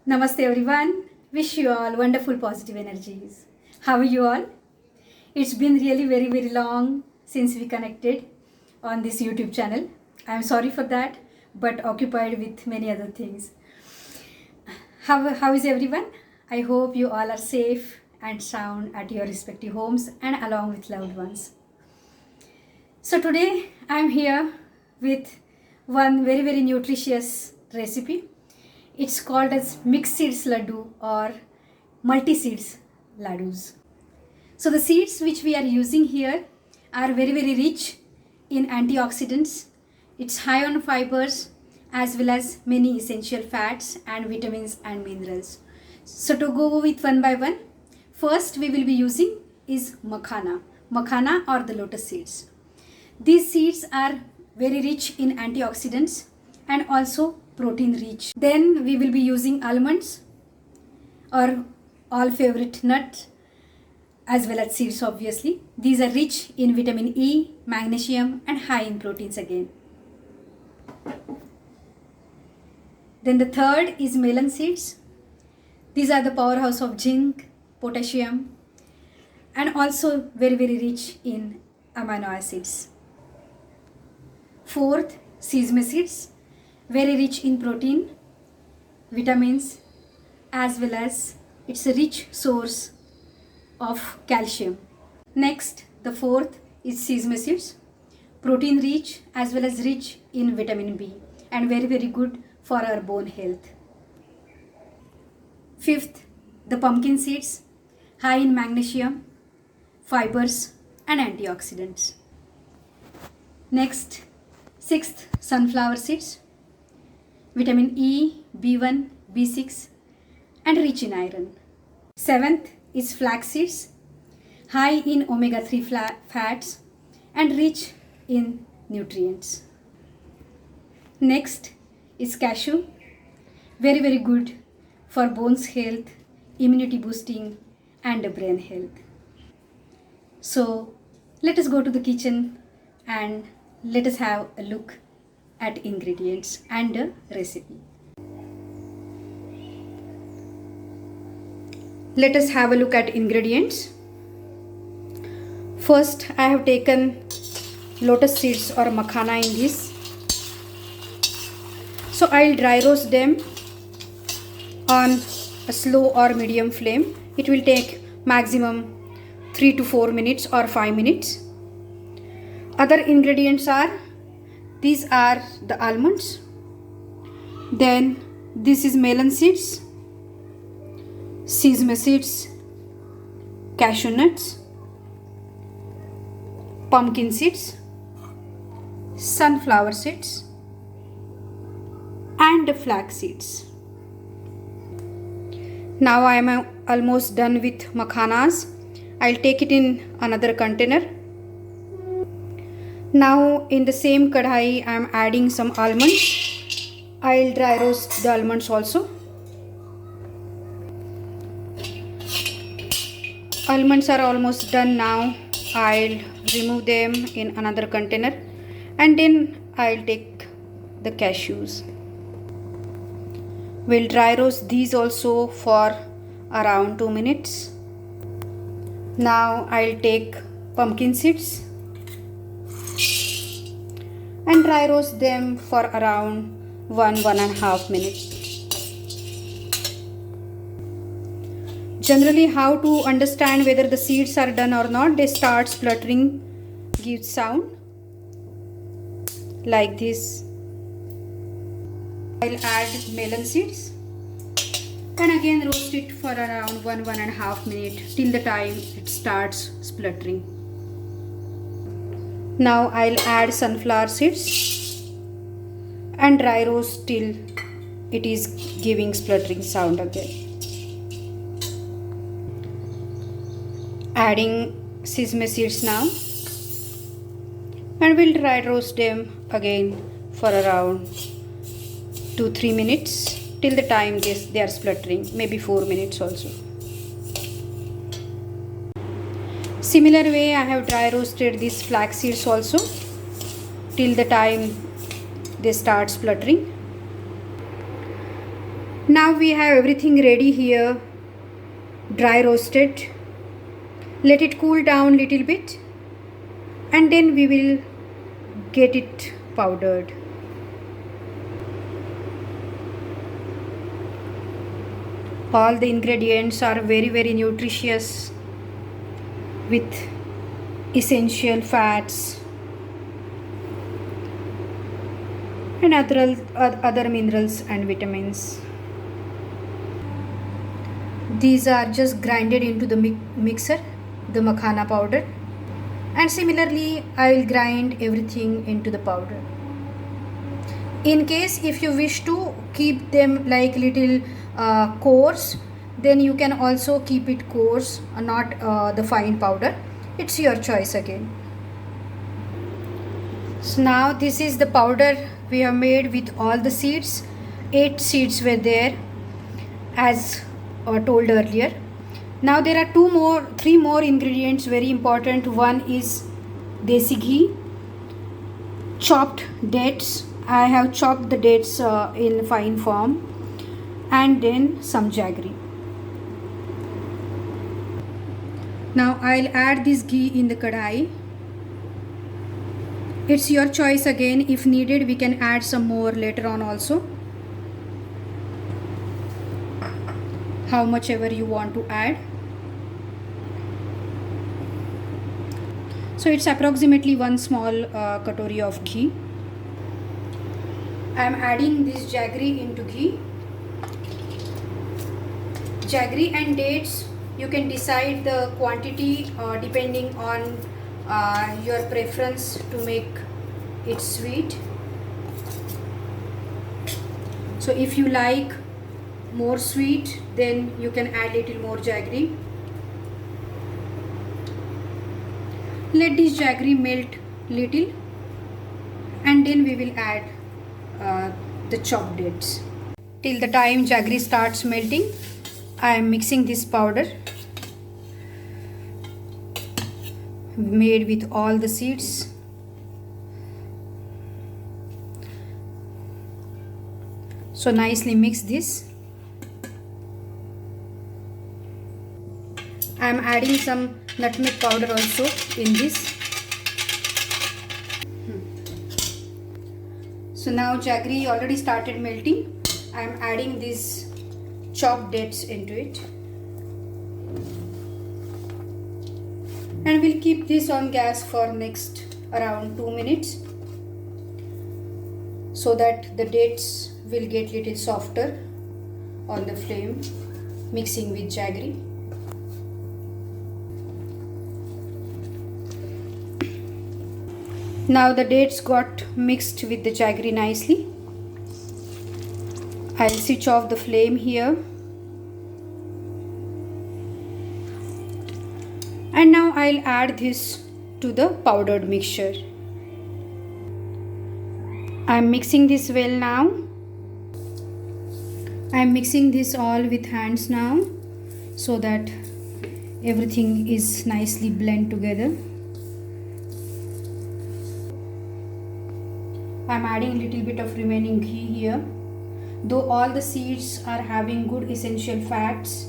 Namaste everyone. Wish you all wonderful positive energies. How are you all? It's been really very long since we connected on this YouTube channel. I'm sorry for that, but occupied with many other things. How is everyone? I hope you all are safe and sound at your respective homes and along with loved ones. So today I'm here with one very nutritious recipe. It's called as mixed seeds laddu or multi seeds laddus. So the seeds which we are using here are very rich in antioxidants. It's high on fibers as well as many essential fats and vitamins and minerals. So to go with one by one, first we will be using is makhana or the lotus seeds. These seeds are very rich in antioxidants and also protein rich. Then we will be using almonds or all favorite nut as well as seeds obviously. These are rich in vitamin E, magnesium and high in proteins again. Then the third is melon seeds. These are the powerhouse of zinc, potassium and also very rich in amino acids. Fourth, sesame seeds, very rich in protein, vitamins as well as it's a rich source of calcium. Next, the fourth is sesame seeds, protein rich as well as rich in vitamin B and very good for our bone health. Fifth, the pumpkin seeds, high in magnesium, fibers and antioxidants. Next, sixth, sunflower seeds, vitamin E, B1, B6 and rich in iron. Seventh is flax seeds, high in omega-3 fats and rich in nutrients. Next is cashew, very good for bones health, immunity boosting and brain health. So let us go to the kitchen and let us have a look at ingredients and a recipe. Let us have a look at ingredients. First, I have taken lotus seeds or makhana in this. So I'll dry roast them on a slow or medium flame. It will take maximum 3 to 4 minutes or 5 minutes. Other ingredients are, these are the almonds. Then this is melon seeds, sesame seeds, cashew nuts, pumpkin seeds, sunflower seeds and flax seeds. Now I am almost done with makhanas. I'll take it in another container. Now in the same kadhai I am adding some almonds. I'll dry roast the almonds also. Almonds are almost done now. I'll remove them in another container and then I'll take the cashews. We'll dry roast these also for around 2 minutes. Now I'll take pumpkin seeds and dry roast them for around 1.5 minutes. Generally, how to understand whether the seeds are done or not, they start spluttering, gives sound like this. I'll add melon seeds and again roast it for around 1.5 minutes till the time it starts spluttering. Now I'll add sunflower seeds and dry roast till it is giving spluttering sound again. Adding sesame seeds now and we'll dry roast them again for around 2-3 minutes till the time they are spluttering, maybe 4 minutes also. Similar way I have dry roasted these flax seeds also till the time they start spluttering. Now we have everything ready here, dry roasted. Let it cool down little bit and then we will get it powdered. All the ingredients are very nutritious with essential fats and other minerals and vitamins. These are just grinded into the mixer, the makhana powder, and similarly I will grind everything into the powder. In case if you wish to keep them like little coarse, then you can also keep it coarse, not the fine powder. It's your choice again. So now this is the powder we have made with all the seeds. 8 seeds were there as told earlier. Now there are 3 more ingredients very important. One is desi ghee, chopped dates. I have chopped the dates in fine form, and then some jaggery. Now I'll add this ghee in the kadai. It's your choice again. If needed, we can add some more later on also. How much ever you want to add. So it's approximately 1 small katori of ghee. I am adding this jaggery into ghee. Jaggery and dates, you can decide the quantity depending on your preference to make it sweet. So if you like more sweet, then you can add little more jaggery. Let this jaggery melt little and then we will add the chopped dates. Till the time jaggery starts melting, I am mixing this powder made with all the seeds. So nicely mix this. I am adding some nutmeg powder also in this. So now jaggery already started melting. I am adding these chopped dates into it. And we'll keep this on gas for next around 2 minutes so that the dates will get little softer on the flame, mixing with jaggery. Now the dates got mixed with the jaggery nicely. I'll switch off the flame here. And now I'll add this to the powdered mixture. I'm mixing this well now. I'm mixing this all with hands now so that everything is nicely blend together. I'm adding a little bit of remaining ghee here. Though all the seeds are having good essential fats,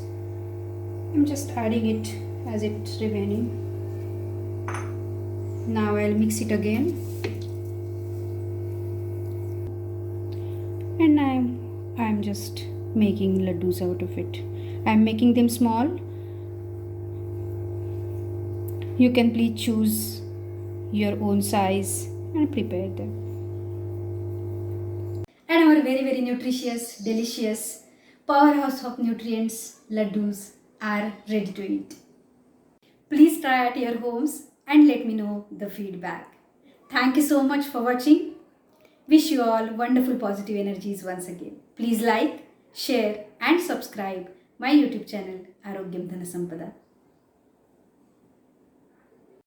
I'm just adding it as it's remaining. Now I'll mix it again. And I'm just making laddus out of it. I'm making them small. You can please choose your own size and prepare them. And our very nutritious, delicious powerhouse of nutrients laddus are ready to eat. Please try at your homes and let me know the feedback. Thank you so much for watching. Wish you all wonderful positive energies once again. Please like, share and subscribe my YouTube channel Arogyam Dhana Sampada.